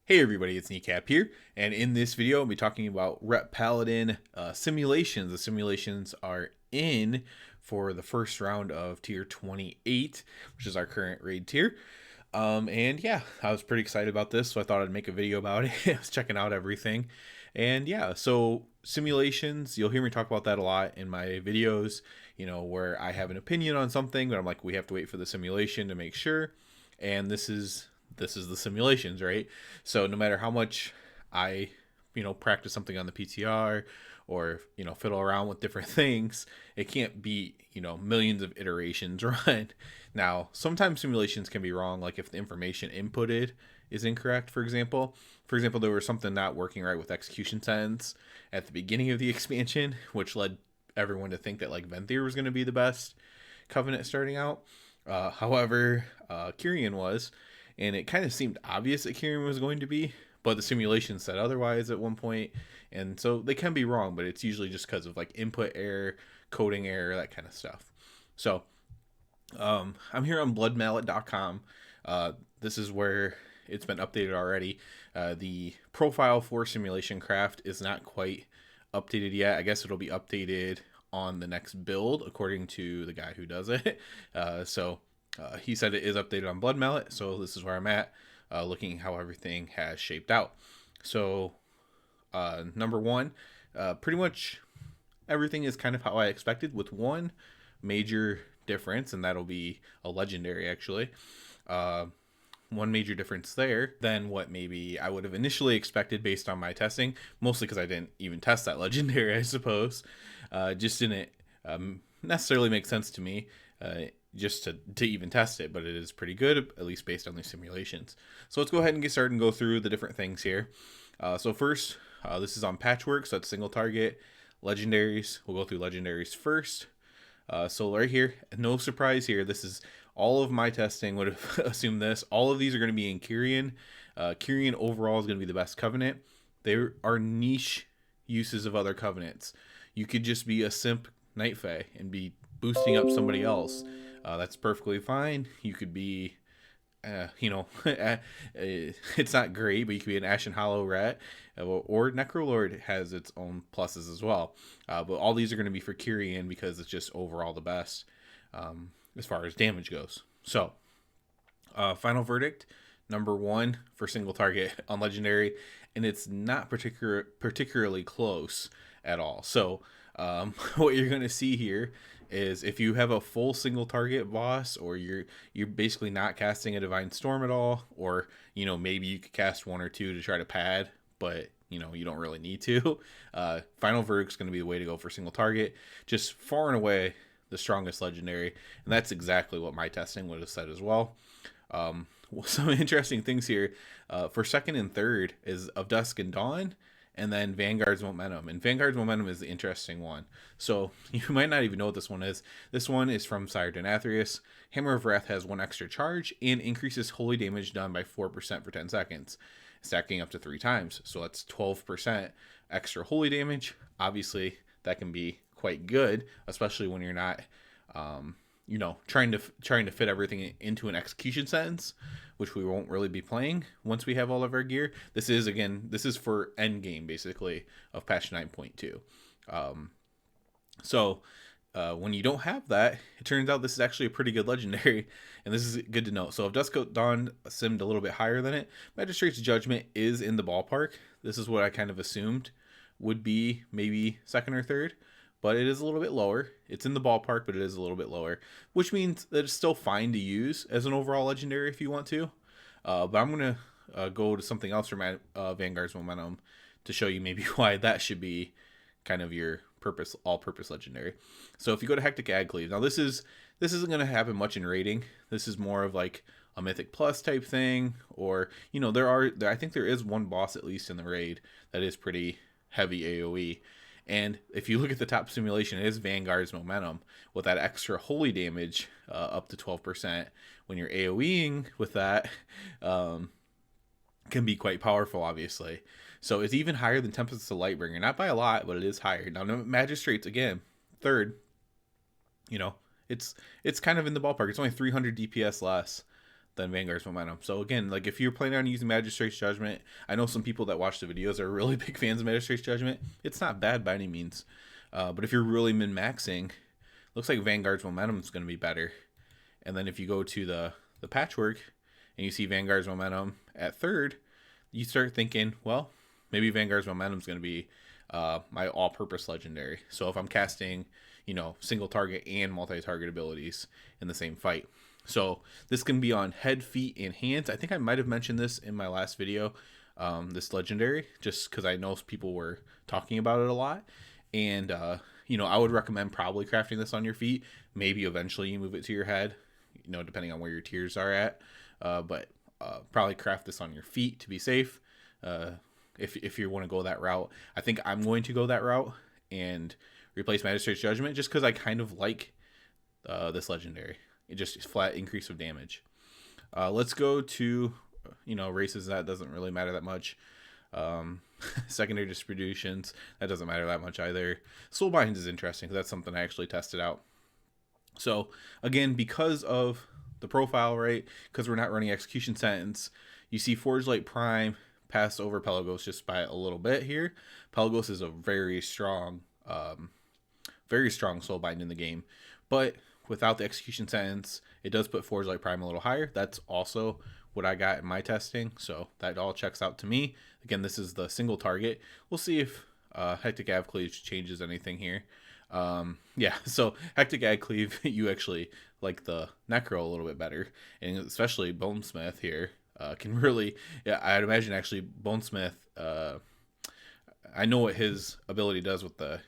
Hey everybody, it's Kneecap here, and in this video I'll be talking about Paladin simulations. The simulations are in for the first round of tier 28, which is our current raid tier. And yeah, I was pretty excited about this, so I thought I'd make a video about it. I was checking out everything. And yeah, so simulations, you'll hear me talk about that a lot in my videos, where I have an opinion on something, but I'm like, we have to wait for the simulation to make sure. And this is the simulations, right? So no matter how much I, practice something on the PTR or, fiddle around with different things, it can't be, millions of iterations run. Now, sometimes simulations can be wrong, like if the information inputted is incorrect, for example. For example, there was something not working right with execution sentence at the beginning of the expansion, which led everyone to think that like Venthyr was going to be the best covenant starting out. However, Kyrian was, and it kind of seemed obvious that Kyrian was going to be, but the simulation said otherwise at one point, and so they can be wrong, but it's usually just because of like input error, coding error, that kind of stuff. So I'm here on bloodmallet.com. This is where it's been updated already. The profile for simulation craft is not quite updated yet. I guess it'll be updated on the next build according to the guy who does it. He said it is updated on Bloodmallet, so this is where I'm at, looking how everything has shaped out. So number one, pretty much everything is kind of how I expected, with one major difference, and that'll be a legendary actually. One major difference there than what maybe I would have initially expected based on my testing, mostly because I didn't even test that legendary, I suppose. Just didn't necessarily make sense to me, just to even test it, but it is pretty good, at least based on these simulations. So let's go ahead and get started and go through the different things here. So first, this is on patchwork, so that's single target. Legendaries, we'll go through legendaries first. So right here, no surprise here, this is all of my testing would have assumed this. All of these are going to be in Kyrian. Kyrian overall is going to be the best covenant. There are niche uses of other covenants. You could just be a simp Night Fae and be boosting up somebody else. That's perfectly fine. You could be, it's not great, but you could be an Ashen Hollow Rat, or Necrolord has its own pluses as well. But all these are going to be for Kyrian because it's just overall the best as far as damage goes. So, final verdict, number one for single target on Legendary, and it's not particularly close at all. So, what you're going to see here is if you have a full single target boss, or you're basically not casting a Divine Storm at all, or maybe you could cast one or two to try to pad, but you don't really need to. Final verdict's going to be the way to go for single target, just far and away the strongest legendary, and that's exactly what my testing would have said as well. Some interesting things here for second and third is Of Dusk and Dawn, and then Vanguard's Momentum. And Vanguard's Momentum is the interesting one. So you might not even know what this one is. This one is from Sire Denathrius. Hammer of Wrath has one extra charge and increases holy damage done by 4% for 10 seconds, stacking up to 3 times. So that's 12% extra holy damage. Obviously, that can be quite good, especially when you're not trying to fit everything into an execution sentence, which we won't really be playing once we have all of our gear. This is for end game basically of patch 9.2. When you don't have that, it turns out this is actually a pretty good legendary, and this is good to know. So if Dusk Dawn simmed a little bit higher than it, Magistrate's Judgment is in the ballpark. This is what I kind of assumed would be maybe second or third, but it is a little bit lower. It's in the ballpark, but it is a little bit lower, which means that it's still fine to use as an overall legendary if you want to. But I'm going to go to something else from Vanguard's Momentum to show you maybe why that should be kind of your all-purpose legendary. So if you go to Hectic Agcleave, now this isn't going to happen much in raiding. This is more of like a Mythic Plus type thing, or I think there is one boss at least in the raid that is pretty heavy AoE. And if you look at the top simulation, it is Vanguard's Momentum with that extra holy damage up to 12%. When you're AoEing with that, can be quite powerful, obviously. So it's even higher than Tempest of Lightbringer. Not by a lot, but it is higher. Now, Magistrates, again, third, it's kind of in the ballpark. It's only 300 DPS less than Vanguard's Momentum. So again, like if you're planning on using Magistrate's Judgment, I know some people that watch the videos are really big fans of Magistrate's Judgment. It's not bad by any means. But if you're really min-maxing, looks like Vanguard's Momentum is going to be better. And then if you go to the patchwork and you see Vanguard's Momentum at 3rd, you start thinking, well, maybe Vanguard's Momentum is going to be my all-purpose legendary. So if I'm casting, single target and multi-target abilities in the same fight. So this can be on head, feet, and hands. I think I might have mentioned this in my last video, this legendary, just because I know people were talking about it a lot. And, I would recommend probably crafting this on your feet. Maybe eventually you move it to your head, depending on where your tiers are at. But probably craft this on your feet to be safe. If you want to go that route. I think I'm going to go that route and replace Magistrate's Judgment just because I kind of like this legendary. It just is flat increase of damage. Let's go to, races. That doesn't really matter that much. Secondary distributions, that doesn't matter that much either. Soulbind is interesting because that's something I actually tested out. So again, because of the profile, right, because we're not running Execution Sentence, you see Forge Light Prime pass over Pelagos just by a little bit here. Pelagos is a very strong Soulbind in the game, but without the Execution Sentence, it does put Forge Light Prime a little higher. That's also what I got in my testing, so that all checks out to me. Again, this is the single target. We'll see if Hectic Avcleave changes anything here. Yeah, so Hectic Avcleave, you actually like the Necro a little bit better, and especially Bonesmith here can really, yeah, I'd imagine actually Bonesmith, I know what his ability does with the,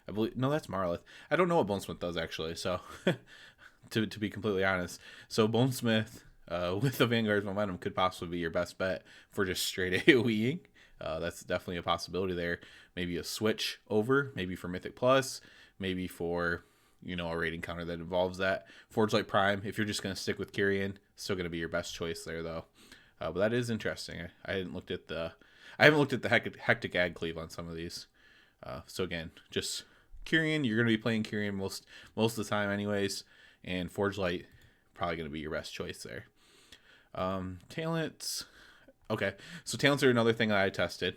I believe, no, that's Marlith. I don't know what Bonesmith does actually, so to be completely honest. So Bonesmith with the Vanguard's Momentum could possibly be your best bet for just straight AoEing. That's definitely a possibility there. Maybe a switch over, maybe for Mythic Plus, maybe for, a rating counter that involves that. Forge Light Prime, if you're just going to stick with Kyrian, still going to be your best choice there though. But that is interesting. I haven't looked at the Hectic Avcleave on some of these. So again, just Kyrian, you're going to be playing Kyrian most of the time anyways, and Forge Light probably going to be your best choice there. Talents. Okay, so talents are another thing that I tested.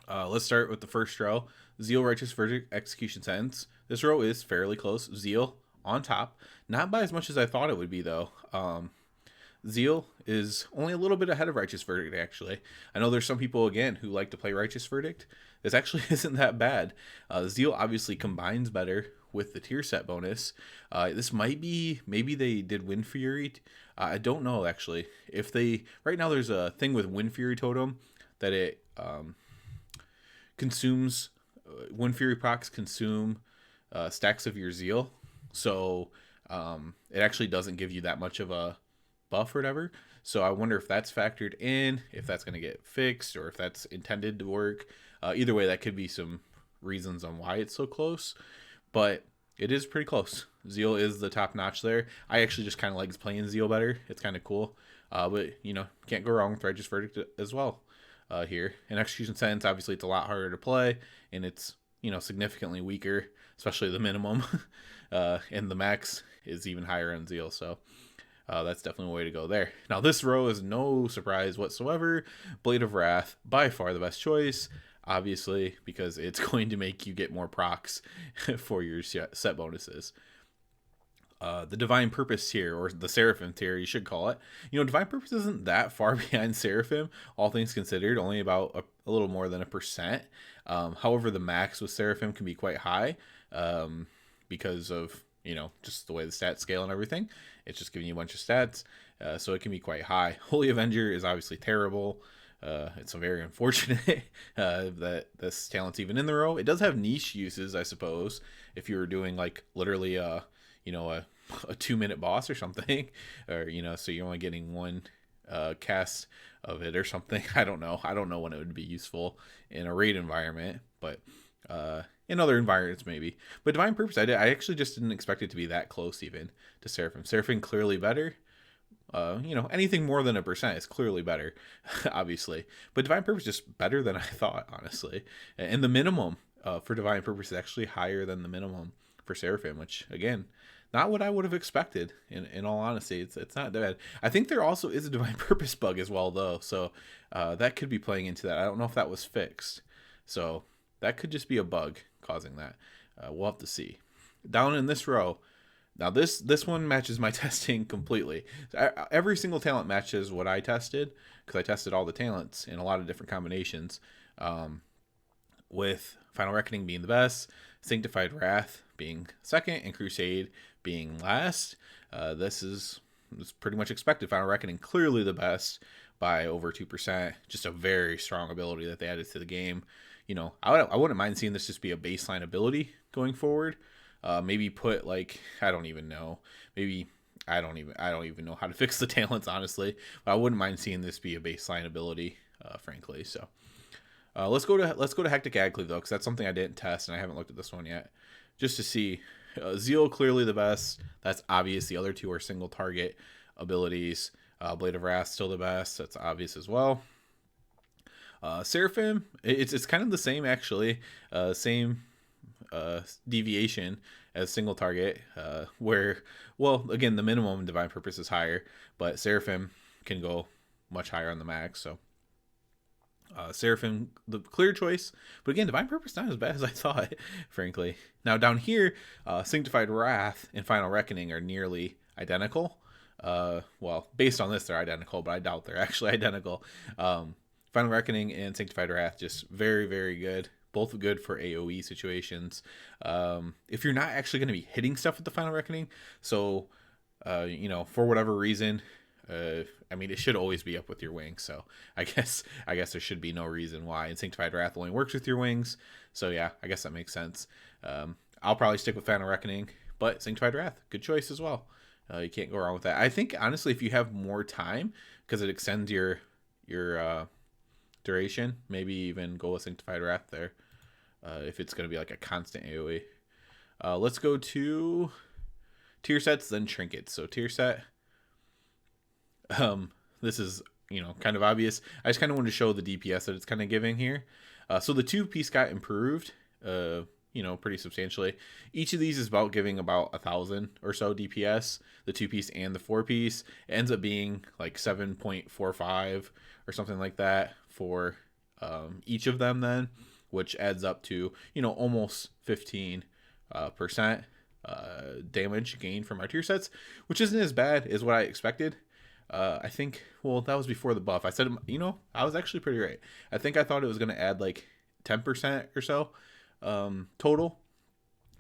Let's start with the first row. Zeal, Righteous Verdict, Execution Sentence. This row is fairly close. Zeal on top. Not by as much as I thought it would be, though. Zeal is only a little bit ahead of Righteous Verdict, actually. I know there's some people, again, who like to play Righteous Verdict. This actually isn't that bad. Zeal obviously combines better with the tier set bonus. This might be, maybe they did Wind Fury. I don't know, actually. If they, right now there's a thing with Wind Fury Totem that it consumes, Wind Fury procs consume stacks of your Zeal. So it actually doesn't give you that much of a buff or whatever. So I wonder if that's factored in, if that's going to get fixed, or if that's intended to work. Either way, that could be some reasons on why it's so close. But it is pretty close. Zeal is the top notch there. I actually just kind of like playing Zeal better. It's kind of cool. But, can't go wrong with Righteous Verdict as well here. And Execution Sentence, obviously, it's a lot harder to play. And it's, significantly weaker, especially the minimum. And the max is even higher on Zeal. So that's definitely a way to go there. Now, this row is no surprise whatsoever. Blade of Wrath, by far the best choice. Obviously, because it's going to make you get more procs for your set bonuses. The Divine Purpose tier, or the Seraphim tier, you should call it. Divine Purpose isn't that far behind Seraphim, all things considered, only about a little more than 1%. However, the max with Seraphim can be quite high because of, just the way the stats scale and everything. It's just giving you a bunch of stats, so it can be quite high. Holy Avenger is obviously terrible. It's very unfortunate that this talent's even in the row. It does have niche uses, I suppose, if you were doing like literally a 2-minute boss or something, or so you're only getting one cast of it or something. I don't know when it would be useful in a raid environment, but in other environments maybe. But Divine Purpose, I actually just didn't expect it to be that close even to Seraphim. Seraphim clearly better. Anything more than 1% is clearly better, obviously. But Divine Purpose is just better than I thought, honestly. And the minimum for Divine Purpose is actually higher than the minimum for Seraphim, which, again, not what I would have expected. In all honesty, it's not bad. I think there also is a divine purpose bug as well, though. So that could be playing into that. I don't know if that was fixed. So that could just be a bug causing that. We'll have to see. Down in this row, now this one matches my testing completely. Every single talent matches what I tested, because I tested all the talents in a lot of different combinations. With Final Reckoning being the best, Sanctified Wrath being second, and Crusade being last. This is pretty much expected. Final Reckoning clearly the best by over 2%. Just a very strong ability that they added to the game. You know, I wouldn't mind seeing this just be a baseline ability going forward. Maybe put like, I don't even know. Maybe I don't even know how to fix the talents, honestly. But I wouldn't mind seeing this be a baseline ability, frankly. So let's go to Hectic Agcleave though, because that's something I didn't test and I haven't looked at this one yet, just to see. Zeal clearly the best. That's obvious. The other two are single target abilities. Blade of Wrath still the best. That's obvious as well. Seraphim, it's kind of the same actually. Same deviation as single target. Where, well, again, the minimum divine purpose is higher, but Seraphim can go much higher on the max. So Seraphim, the clear choice, but again, divine purpose not as bad as I thought, frankly. Now down here, Sanctified Wrath and Final Reckoning are nearly identical. Well, based on this, they're identical, but I doubt they're actually identical. Final Reckoning and Sanctified Wrath, just very, very good. Both good for AoE situations. If you're not actually going to be hitting stuff with the Final Reckoning, so, you know, for whatever reason, I mean, it should always be up with your wings, so I guess there should be no reason why. And Sanctified Wrath only works with your wings, so yeah, I guess that makes sense. I'll probably stick with Final Reckoning, but Sanctified Wrath, good choice as well. You can't go wrong with that. I think, honestly, if you have more time, because it extends your duration, maybe even go with Sanctified Wrath there, if it's going to be like a constant AoE. Let's go to tier sets, then trinkets. So tier set, this is, you know, kind of obvious. I just kind of wanted to show the DPS that it's kind of giving here. So the 2-piece got improved, you know, pretty substantially. Each of these is about giving about 1,000 or so DPS, the 2-piece and the 4-piece. It ends up being like 7.45 or something like that for each of them then, which adds up to, you know, almost 15% damage gain from our tier sets, which isn't as bad as what I expected. I think, well, that was before the buff. I said, you know, I was actually pretty right. I think I thought it was going to add like 10% or so total.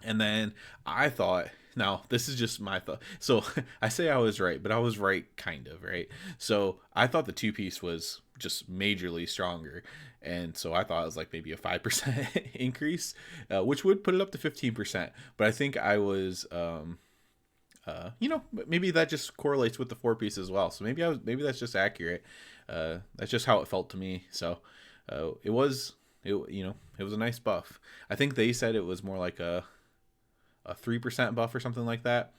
And then I thought, now this is just my thought. So I say I was right, but I was right kind of, right? So I thought the 2-piece was just majorly stronger. And so I thought it was like maybe a 5% increase, which would put it up to 15%. But I think I was, you know, maybe that just correlates with the 4-piece as well. So maybe that's just accurate. That's just how it felt to me. So it was a nice buff. I think they said it was more like a 3% buff or something like that.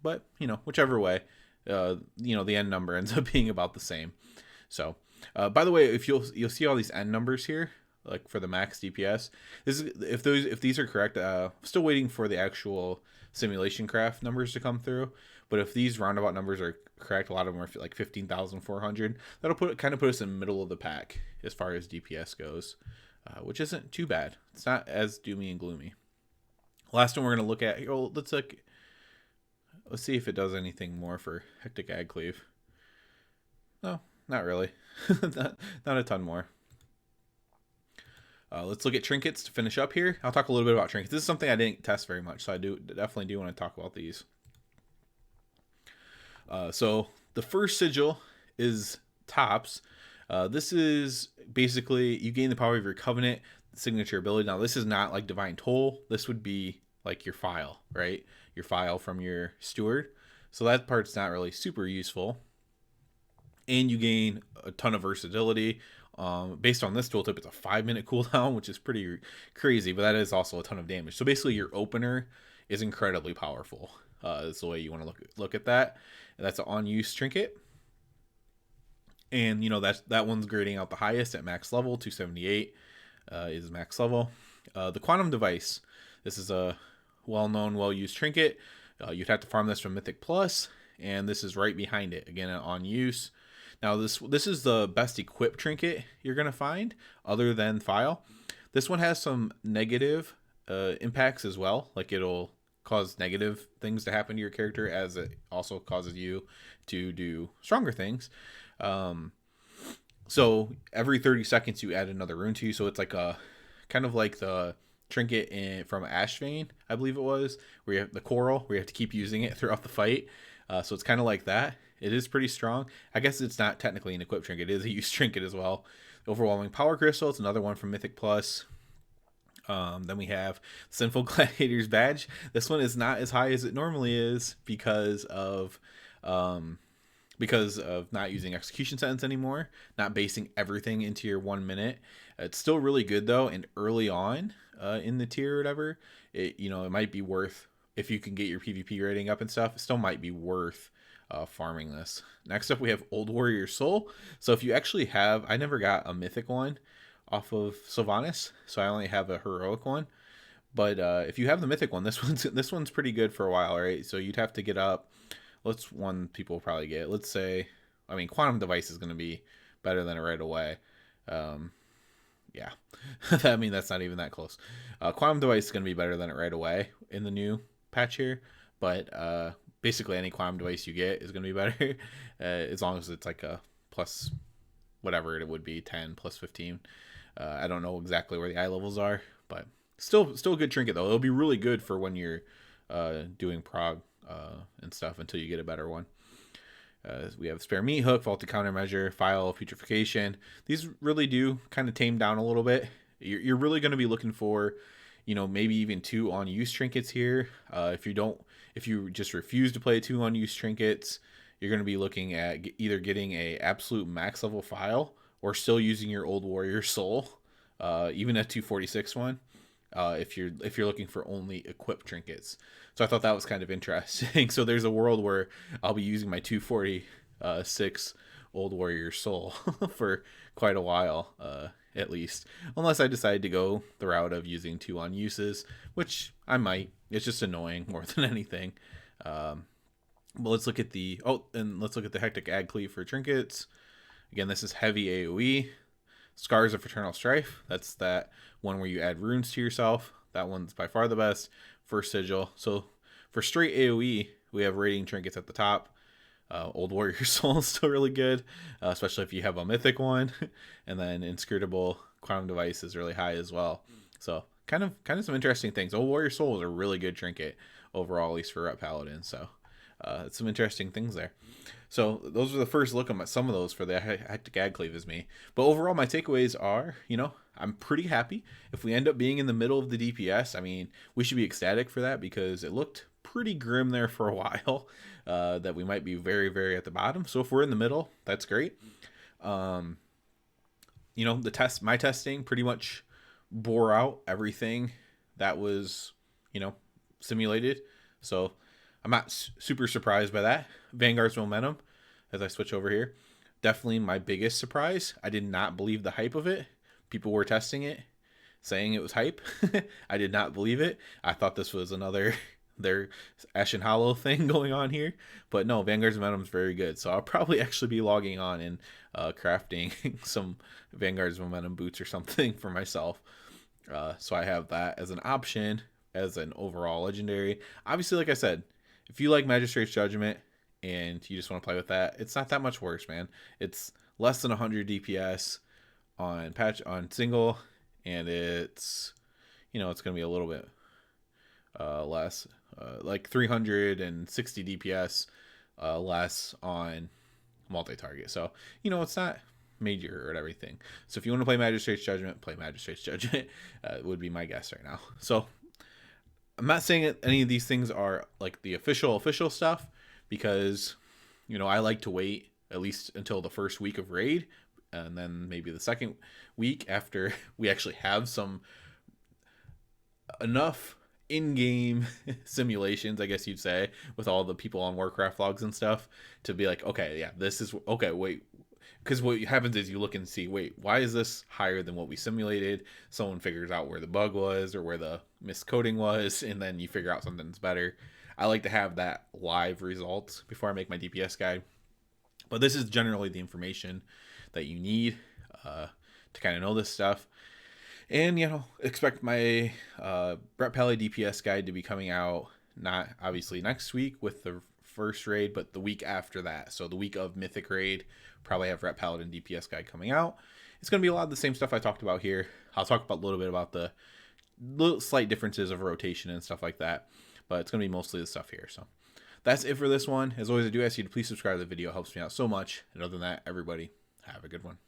But, you know, whichever way, you know, the end number ends up being about the same. So, by the way, if you'll see all these end numbers here, like for the max DPS, if these are correct, still waiting for the actual simulation craft numbers to come through. But if these roundabout numbers are correct, a lot of them are like 15,400. That'll kind of put us in the middle of the pack as far as DPS goes, which isn't too bad. It's not as doomy and gloomy. Last one we're gonna look at. Oh, let's see if it does anything more for Hectic Agcleave. No, not really. not a ton more. Let's look at trinkets to finish up here. I'll talk a little bit about trinkets. This is something I didn't test very much, so I definitely do want to talk about these. So the first sigil is tops. This is basically you gain the power of your covenant signature ability. Now this is not like divine toll. This would be like your file, right? Your file from your steward. So that part's not really super useful. And you gain a ton of versatility. Based on this tooltip, it's a 5-minute cooldown, which is pretty crazy, but that is also a ton of damage. So basically your opener is incredibly powerful. That's the way you want to look at that. And that's an on-use trinket. And, you know, that one's grading out the highest at max level. 278 is max level. The Quantum Device. This is a well-known, well-used trinket. You'd have to farm this from Mythic Plus, and this is right behind it, again on use. Now this is the best equipped trinket you're going to find, other than File. This one has some negative impacts as well, like it'll cause negative things to happen to your character, as it also causes you to do stronger things. So every 30 seconds you add another rune to you, so it's like a kind of like the trinket from Ashvane, I believe it was, where you have the coral, where you have to keep using it throughout the fight. So it's kind of like that. It is pretty strong. I guess it's not technically an equipped trinket. It is a used trinket as well. Overwhelming Power Crystal. It's another one from Mythic Plus. Then we have Sinful Gladiator's Badge. This one is not as high as it normally is because of not using execution sentence anymore, not basing everything into your 1 minute. It's still really good though, and early on in the tier or whatever, it might be worth, if you can get your PvP rating up and stuff, it still might be worth farming this. Next up we have Old Warrior Soul. So if you actually have, I never got a mythic one off of Sylvanas, so I only have a heroic one. But if you have the mythic one, this one's pretty good for a while, right? So you'd have to get up. Let's one people will probably get. Let's say, I mean, Quantum Device is going to be better than it right away. Yeah, I mean that's not even that close. Quantum Device is going to be better than it right away in the new patch here, but basically any Quantum Device you get is going to be better as long as it's like a plus whatever it would be, 10 plus 15. I don't know exactly where the eye levels are, but still a good trinket though. It'll be really good for when you're doing prog and stuff until you get a better one. We have Spare Meat Hook, Vaulted Countermeasure, File, Putrefaction. These really do kind of tame down a little bit. You're really going to be looking for, maybe even 2 on-use trinkets here. If you just refuse to play 2 on-use trinkets, you're going to be looking at either getting a absolute max level File or still using your Old Warrior Soul, even a 246 one. If you're looking for only equipped trinkets. So I thought that was kind of interesting. So there's a world where I'll be using my 246 Old Warrior Soul for quite a while, at least, unless I decide to go the route of using 2 on uses, which I might. It's just annoying more than anything. But let's look at the Hectic Ag Cleave for trinkets. Again, this is heavy AoE. Scars of Fraternal Strife. That's that one where you add runes to yourself. That one's by far the best. First Sigil. So for straight AoE, we have rating trinkets at the top. Old Warrior Soul is still really good, especially if you have a mythic one. And then Inscrutable Quantum Device is really high as well. So kind of some interesting things. Old Warrior Soul is a really good trinket overall, at least for Ret Paladin. So it's some interesting things there. So those are the first look at some of those for the Hectic Ag Cleave is me. But overall, my takeaways are, I'm pretty happy. If we end up being in the middle of the DPS, I mean, we should be ecstatic for that because it looked pretty grim there for a while, that we might be very, very at the bottom. So if we're in the middle, that's great. My testing pretty much bore out everything that was, simulated. So I'm not super surprised by that. Vanguard's Momentum, as I switch over here, definitely my biggest surprise. I did not believe the hype of it. People were testing it, saying it was hype. I did not believe it. I thought this was another their Ashen Hollow thing going on here. But no, Vanguard's Momentum is very good. So I'll probably actually be logging on and crafting some Vanguard's Momentum boots or something for myself. So I have that as an option as an overall legendary. Obviously, like I said, if you like Magistrate's Judgment and you just want to play with that, it's not that much worse, man. It's less than 100 DPS on single, and it's it's gonna be a little bit less, like 360 DPS less on multi-target. So it's not major or everything. So if you want to play Magistrate's Judgment, play Magistrate's Judgment. Would be my guess right now. So I'm not saying that any of these things are like the official stuff, because I like to wait at least until the first week of raid, and then maybe the second week after we actually have enough in-game simulations, I guess you'd say, with all the people on Warcraft logs and stuff, to be like, okay, yeah, this is okay. Wait, because what happens is you look and see, wait, why is this higher than what we simulated? Someone figures out where the bug was or where the miscoding was, and then you figure out something's better. I like to have that live results before I make my DPS guide. But this is generally the information that you need to kind of know this stuff. And, you know, expect my Brett Pally DPS guide to be coming out, not obviously next week with the first raid, but the week after that. So the week of Mythic Raid, probably have Ret Paladin DPS guide coming out. It's going to be a lot of the same stuff I talked about here. I'll talk about a little bit about the little slight differences of rotation and stuff like that, but it's going to be mostly the stuff here. So that's it for this one. As always, I do ask you to please subscribe to the video. It helps me out so much. And other than that, everybody, have a good one.